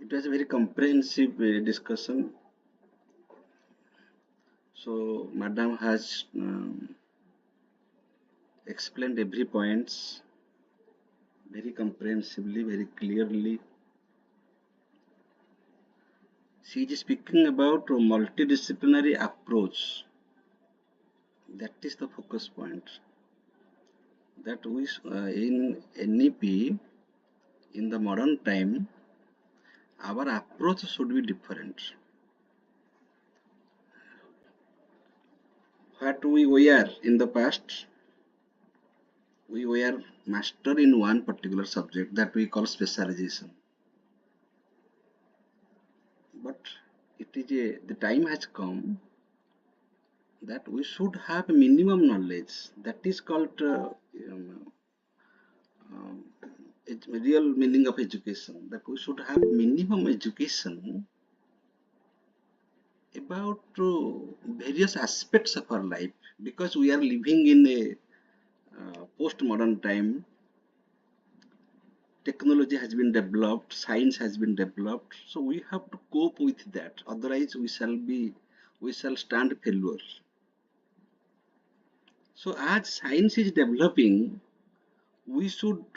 It was a very comprehensive discussion. So, Madam has explained every points very comprehensively, very clearly. She is speaking about a multidisciplinary approach. That is the focus point. That we in NEP in the modern time, our approach should be different. What we were in the past, we were master in one particular subject that we call specialization. But the time has come that we should have minimum knowledge. That is called um, it's real meaning of education. That we should have minimum education about various aspects of our life, because we are living in a post-modern time. Technology has been developed, science has been developed, so we have to cope with that. Otherwise, we shall stand failure. So, as science is developing,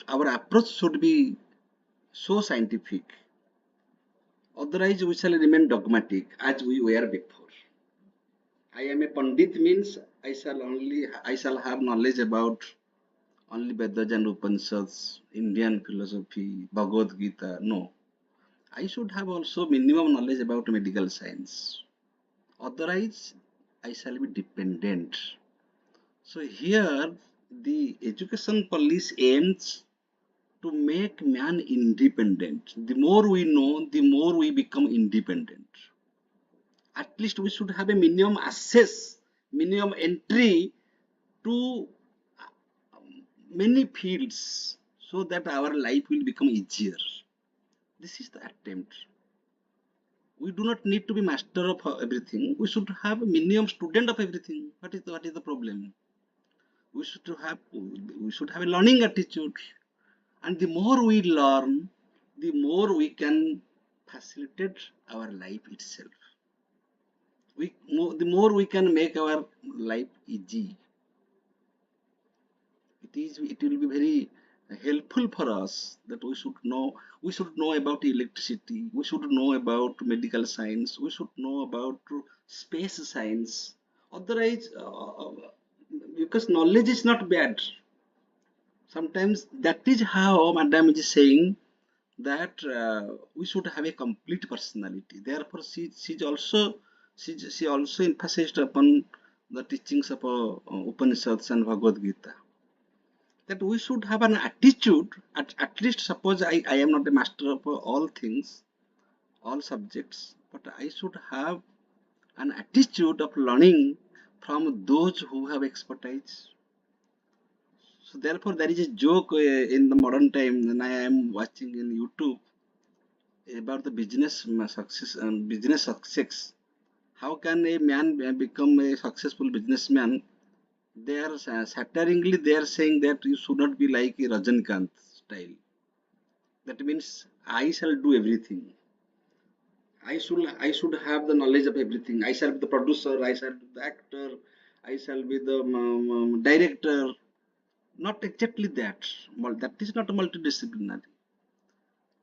our approach should be so scientific. Otherwise, we shall remain dogmatic as we were before. I am a Pandit means I shall have knowledge about only Vedas and Upanishads, Indian philosophy, Bhagavad Gita. No, I should have also minimum knowledge about medical science. Otherwise, I shall be dependent. So here, the education policy aims to make man independent. The more we know, the more we become independent. At least we should have a minimum access, minimum entry to many fields so that our life will become easier. This is the attempt. We do not need to be master of everything. We should have a minimum student of everything. What is the problem? We should have a learning attitude, and the more we learn, the more we can facilitate our life itself. The more we can make our life easy. It will be very helpful for us that we should know about electricity, we should know about medical science, we should know about space science. Otherwise, because knowledge is not bad, sometimes that is how Madam is saying that we should have a complete personality. Therefore, she also emphasized upon the teachings of Upanishads and Bhagavad Gita, that we should have an attitude. At least suppose I am not a master of all things, all subjects, but I should have an attitude of learning from those who have expertise. So therefore, there is a joke in the modern time when I am watching in YouTube about the business success and business success. How can a man become a successful businessman? They are satirical. They are saying that you should not be like a Rajanikanth style. That means I shall do everything. I should have the knowledge of everything. I shall be the producer. I shall be the actor. I shall be the director. Not exactly that. That is not multidisciplinary.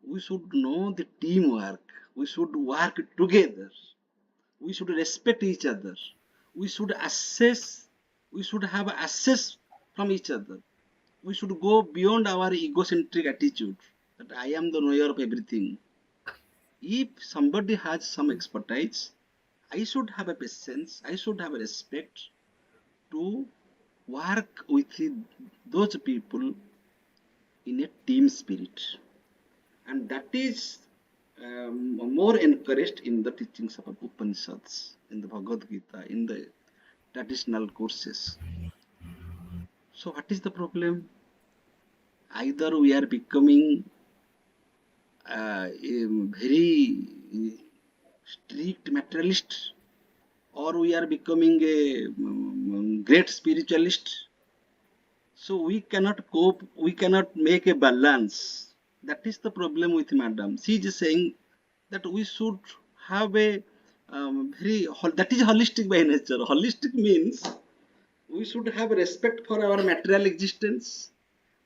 We should know the teamwork. We should work together. We should respect each other. We should assess. We should have access from each other. We should go beyond our egocentric attitude that I am the knower of everything. If somebody has some expertise, I should have a patience, I should have a respect to work with those people in a team spirit. And that is more encouraged in the teachings of Upanishads, in the Bhagavad Gita, in the traditional courses. So, what is the problem? Either we are becoming a very strict materialist, or we are becoming a great spiritualist. So we cannot cope, we cannot make a balance. That is the problem with Madam. She is saying that we should have a that is holistic by nature. Holistic means we should have respect for our material existence.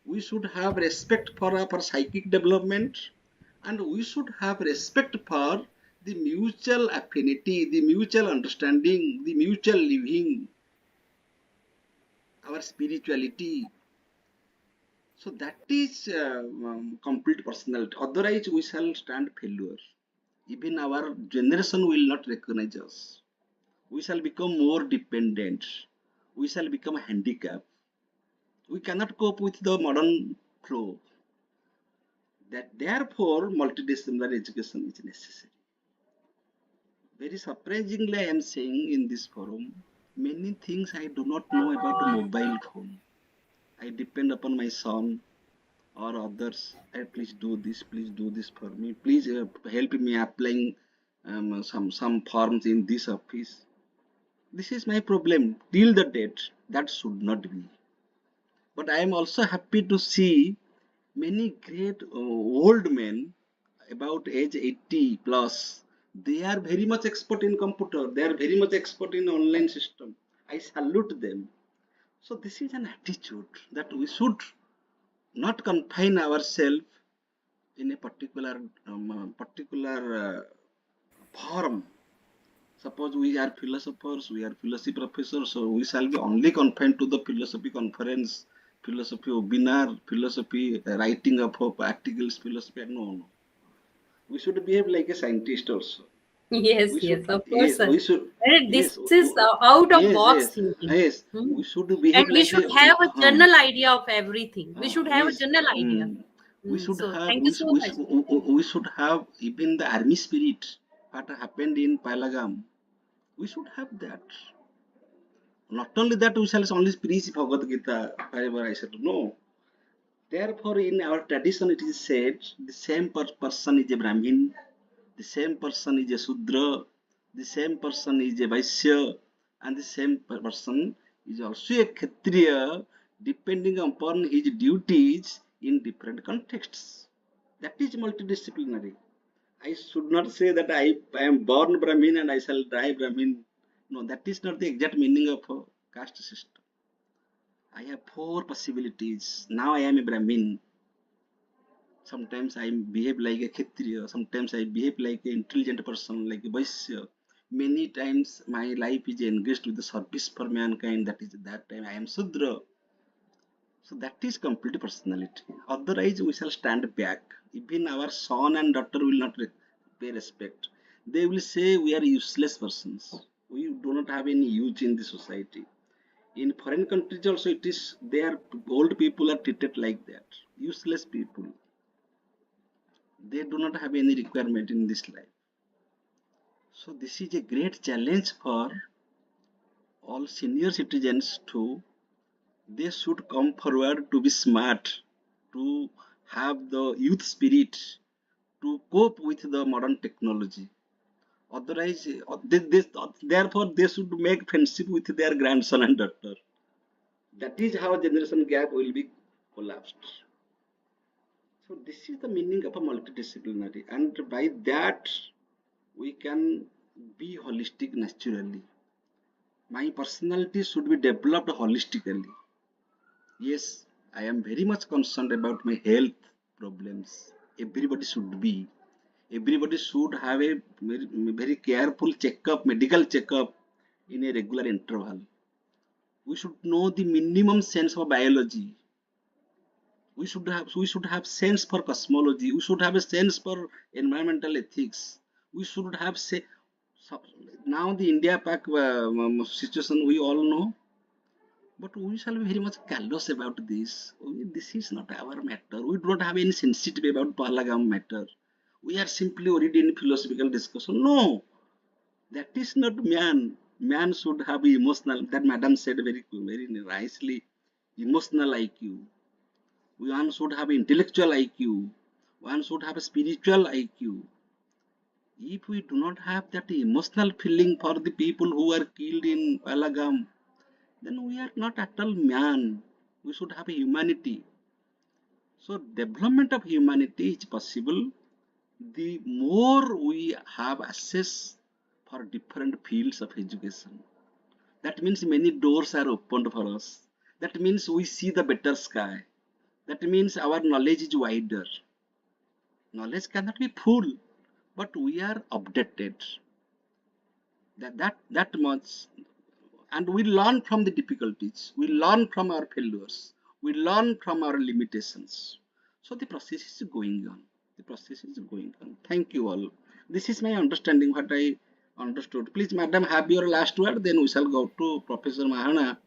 We should have respect for our psychic development, and we should have respect for the mutual affinity, the mutual understanding, the mutual living, our spirituality. So that is complete personality. Otherwise, we shall stand failure. Even our generation will not recognize us. We shall become more dependent. We shall become handicapped. We cannot cope with the modern flow. That therefore multidisciplinary education is necessary. Very surprisingly, I am saying in this forum, many things I do not know about mobile phone. I depend upon my son or others. Please do this for me. Please help me applying some forms in this office. This is my problem till the date. That should not be. But I am also happy to see many great old men about age 80 plus. They are very much expert in computer. They are very much expert in online system. I salute them. So this is an attitude that we should not confine ourselves in a particular form. Suppose we are philosophers, we are philosophy professors, so we shall be only confined to the philosophy conference, philosophy webinar, philosophy writing of articles, philosophy. No, no. We should behave like a scientist also. Yes, We yes, should, of course, yes, sir. we should, This yes, is out of yes, box yes, thinking. yes. Hmm? We should And behave we like should a, have a general idea of everything. We should have a yes. general idea. Mm, we should So have, thank you so much. we should have even the army spirit. What happened in Palagam, we should have that. Not only that, we shall only preach Bhagavad Gita wherever I said no. Therefore, in our tradition, it is said the same person is a Brahmin, the same person is a Sudra, the same person is a Vaishya, and the same person is also a Kshatriya, depending upon his duties in different contexts. That is multidisciplinary. I should not say that I am born Brahmin and I shall die Brahmin. No, that is not the exact meaning of a caste system. I have four possibilities. Now I am a Brahmin. Sometimes I behave like a Kshatriya. Sometimes I behave like an intelligent person, like a Vaishya. Many times my life is engaged with the service for mankind. That is that time I am Sudra. So that is complete personality. Otherwise, we shall stand back. Even our son and daughter will not pay respect. They will say we are useless persons. We do not have any use in the society. In foreign countries also, it is their old people are treated like that. Useless people. They do not have any requirement in this life. So this is a great challenge for all senior citizens to they should come forward to be smart, to have the youth spirit, to cope with the modern technology. Otherwise, therefore, they should make friendship with their grandson and daughter. That is how generation gap will be collapsed. So this is the meaning of a multidisciplinary, and by that we can be holistic naturally. My personality should be developed holistically. Yes, I am very much concerned about my health problems. Everybody should be. Everybody should have a very careful checkup, medical checkup in a regular interval. We should know the minimum sense of biology. We should have sense for cosmology. We should have a sense for environmental ethics. We should have say so, now the India Pac situation we all know. But we shall be very much callous about this. This is not our matter. We do not have any sensitivity about Parlagam matter. We are simply worried in philosophical discussion. No, that is not man. Man should have emotional. That Madam said very nicely. Emotional IQ. One should have intellectual IQ. One should have a spiritual IQ. If we do not have that emotional feeling for the people who are killed in Palagam, then we are not at all man. We should have a humanity. So development of humanity is possible the more we have access for different fields of education. That means many doors are opened for us. That means we see the better sky. That means our knowledge is wider. Knowledge cannot be full, but we are updated. That much, and we learn from the difficulties, we learn from our failures, we learn from our limitations. So the process is going on, the process is going on. Thank you all. This is my understanding, what I understood. Please madam, have your last word, then we shall go to Professor Mahana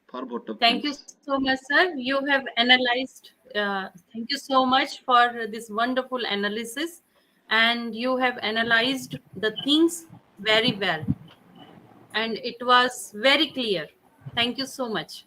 for vote of Thank you thanks. so much, sir. You have analyzed. Thank you so much for this wonderful analysis, and you have analyzed the things very well, and it was very clear. Thank you so much.